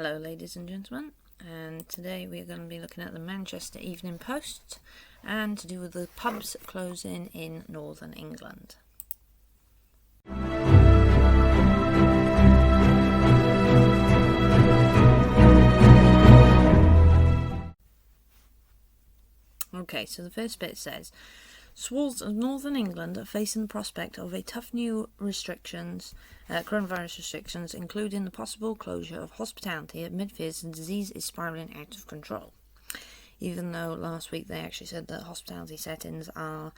Hello ladies and gentlemen, and today we are going to be looking at the Manchester Evening Post and to do with the pubs closing in Northern England. Okay, so the first bit says, swaths of Northern England are facing the prospect of a tough new coronavirus restrictions, including the possible closure of hospitality amid fears the disease is spiralling out of control. Even though last week they actually said that hospitality settings are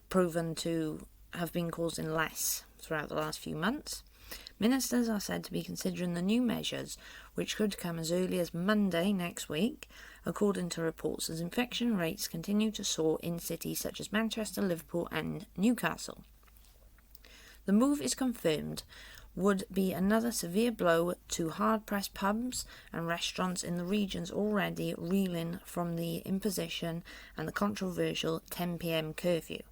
proven to have been causing less throughout the last few months, ministers are said to be considering the new measures, which could come as early as Monday next week, according to reports, as infection rates continue to soar in cities such as Manchester, Liverpool and Newcastle. The move is confirmed would be another severe blow to hard-pressed pubs and restaurants in the regions already reeling from the imposition and the controversial 10 p.m. curfew.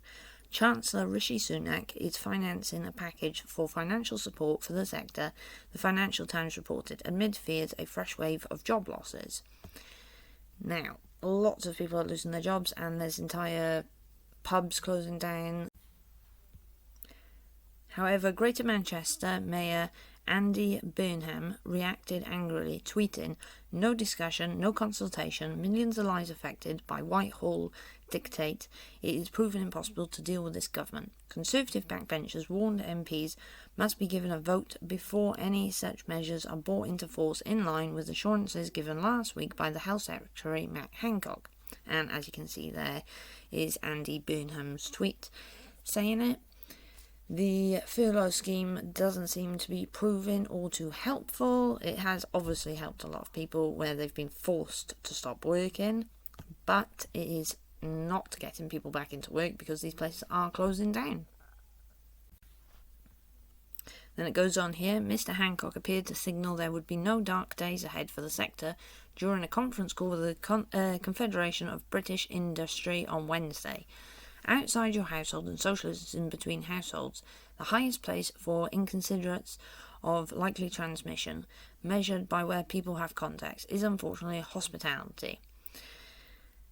Chancellor Rishi Sunak is financing a package for financial support for the sector, the Financial Times reported, amid fears a fresh wave of job losses. Now, lots of people are losing their jobs and there's entire pubs closing down. However, Greater Manchester Mayor Andy Burnham reacted angrily, tweeting, "No discussion, no consultation, millions of lives affected by Whitehall dictate. It is proven impossible to deal with this government. Conservative backbenchers warned MPs must be given a vote before any such measures are brought into force, in line with assurances given last week by the Health Secretary Matt Hancock." And as you can see, there is Andy Burnham's tweet saying it. The furlough scheme doesn't seem to be proving all too helpful. It has obviously helped a lot of people where they've been forced to stop working, but it is not getting people back into work because these places are closing down. Then it goes on here, Mr. Hancock appeared to signal there would be no dark days ahead for the sector during a conference call with the Confederation of British Industry on Wednesday. Outside your household and socialism between households, the highest place for inconsiderates of likely transmission, measured by where people have contacts, is unfortunately hospitality.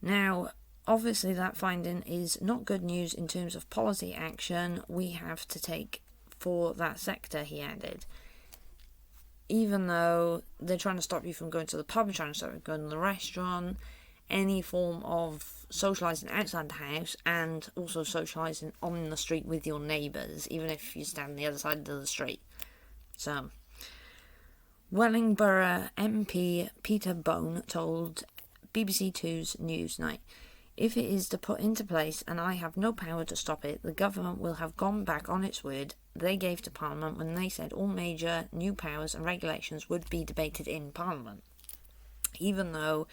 Now, obviously that finding is not good news in terms of policy action we have to take for that sector, he added. Even though they're trying to stop you from going to the pub, trying to stop you from going to the restaurant, any form of socialising outside the house and also socialising on the street with your neighbours, even if you stand on the other side of the street. So, Wellingborough MP Peter Bone told BBC Two's Newsnight, "If it is to put into place and I have no power to stop it, the government will have gone back on its word they gave to Parliament when they said all major new powers and regulations would be debated in Parliament." Even though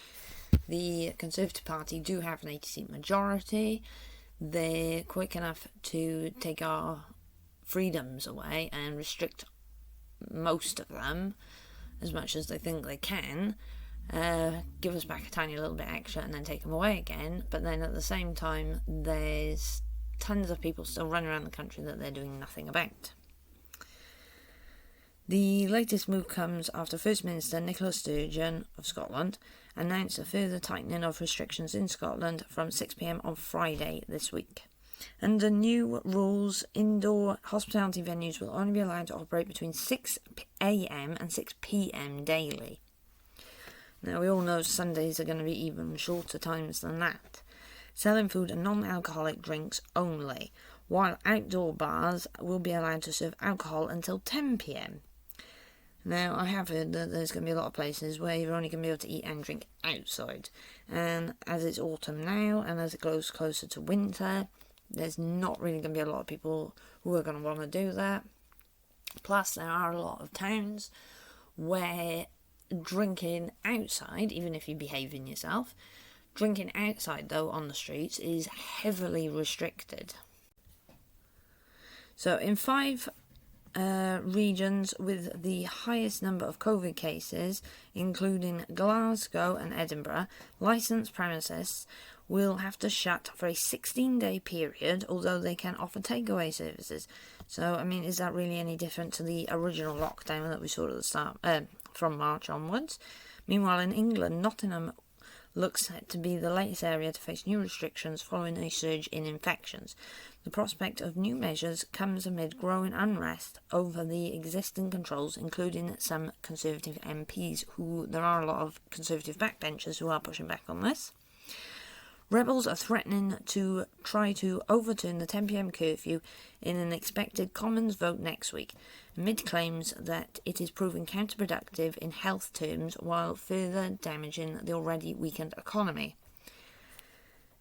the Conservative Party do have an 80-seat majority, they're quick enough to take our freedoms away and restrict most of them as much as they think they can, give us back a tiny little bit extra and then take them away again. But then at the same time, there's tons of people still running around the country that they're doing nothing about. The latest move comes after First Minister Nicola Sturgeon of Scotland announced a further tightening of restrictions in Scotland from 6 p.m. on Friday this week. Under new rules, indoor hospitality venues will only be allowed to operate between 6 a.m. and 6 p.m. daily. Now, we all know Sundays are going to be even shorter times than that. Selling food and non-alcoholic drinks only, while outdoor bars will be allowed to serve alcohol until 10 p.m. Now, I have heard that there's going to be a lot of places where you're only going to be able to eat and drink outside. And as it's autumn now, and as it goes closer to winter, there's not really going to be a lot of people who are going to want to do that. Plus, there are a lot of towns where drinking outside, even if you're behaving yourself, drinking outside, though, on the streets is heavily restricted. So, in 5 regions with the highest number of COVID cases, including Glasgow and Edinburgh, licensed premises will have to shut for a 16-day period, although they can offer takeaway services. So, I mean, is that really any different to the original lockdown that we saw at the start, from March onwards. Meanwhile, in England, Nottingham looks set to be the latest area to face new restrictions following a surge in infections. The prospect of new measures comes amid growing unrest over the existing controls, including some Conservative MPs, there are a lot of Conservative backbenchers who are pushing back on this. Rebels are threatening to try to overturn the 10 p.m. curfew in an expected Commons vote next week, amid claims that it is proving counterproductive in health terms while further damaging the already weakened economy.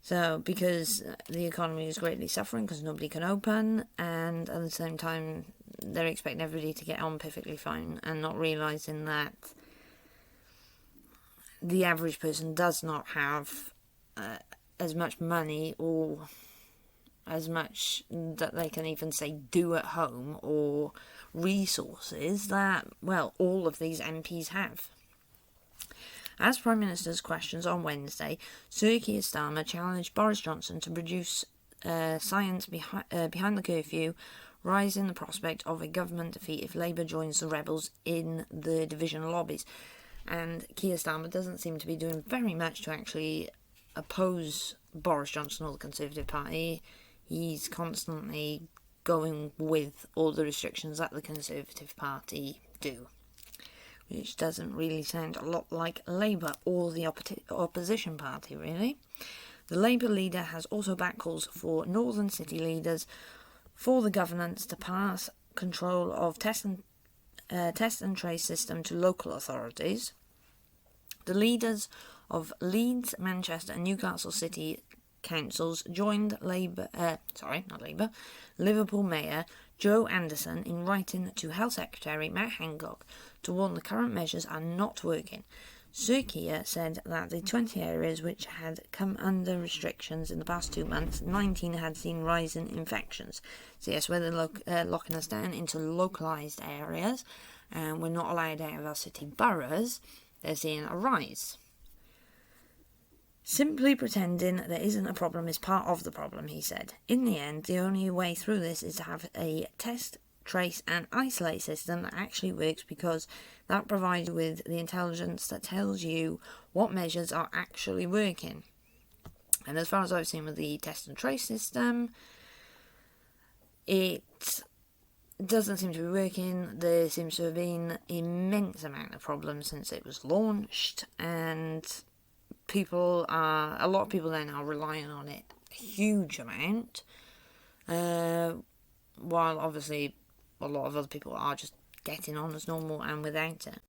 So, because the economy is greatly suffering because nobody can open, and at the same time they're expecting everybody to get on perfectly fine, and not realising that the average person does not have as much money or as much that they can even say do at home or resources that, well, all of these MPs have. As Prime Minister's questions on Wednesday, Sir Keir Starmer challenged Boris Johnson to produce science behind the curfew, raising the prospect of a government defeat if Labour joins the rebels in the division lobbies. And Keir Starmer doesn't seem to be doing very much to actually oppose Boris Johnson or the Conservative Party. He's constantly going with all the restrictions that the Conservative Party do, which doesn't really sound a lot like Labour or the opposition party, really. The Labour leader has also backed calls for northern city leaders for the governance to pass control of test and trace system to local authorities. The leaders of Leeds, Manchester and Newcastle city councils joined Liverpool Mayor Joe Anderson in writing to Health Secretary Matt Hancock to warn the current measures are not working. Sir Keir said that the 20 areas which had come under restrictions in the past 2 months, 19 had seen rising infections. So yes, where they're locking us down into localised areas and we're not allowed out of our city boroughs, they're seeing a rise. Simply pretending there isn't a problem is part of the problem, he said. In the end, the only way through this is to have a test, trace and isolate system that actually works, because that provides you with the intelligence that tells you what measures are actually working. And as far as I've seen with the test and trace system, it doesn't seem to be working. There seems to have been an immense amount of problems since it was launched, and a lot of people then are relying on it a huge amount, while obviously a lot of other people are just getting on as normal and without it.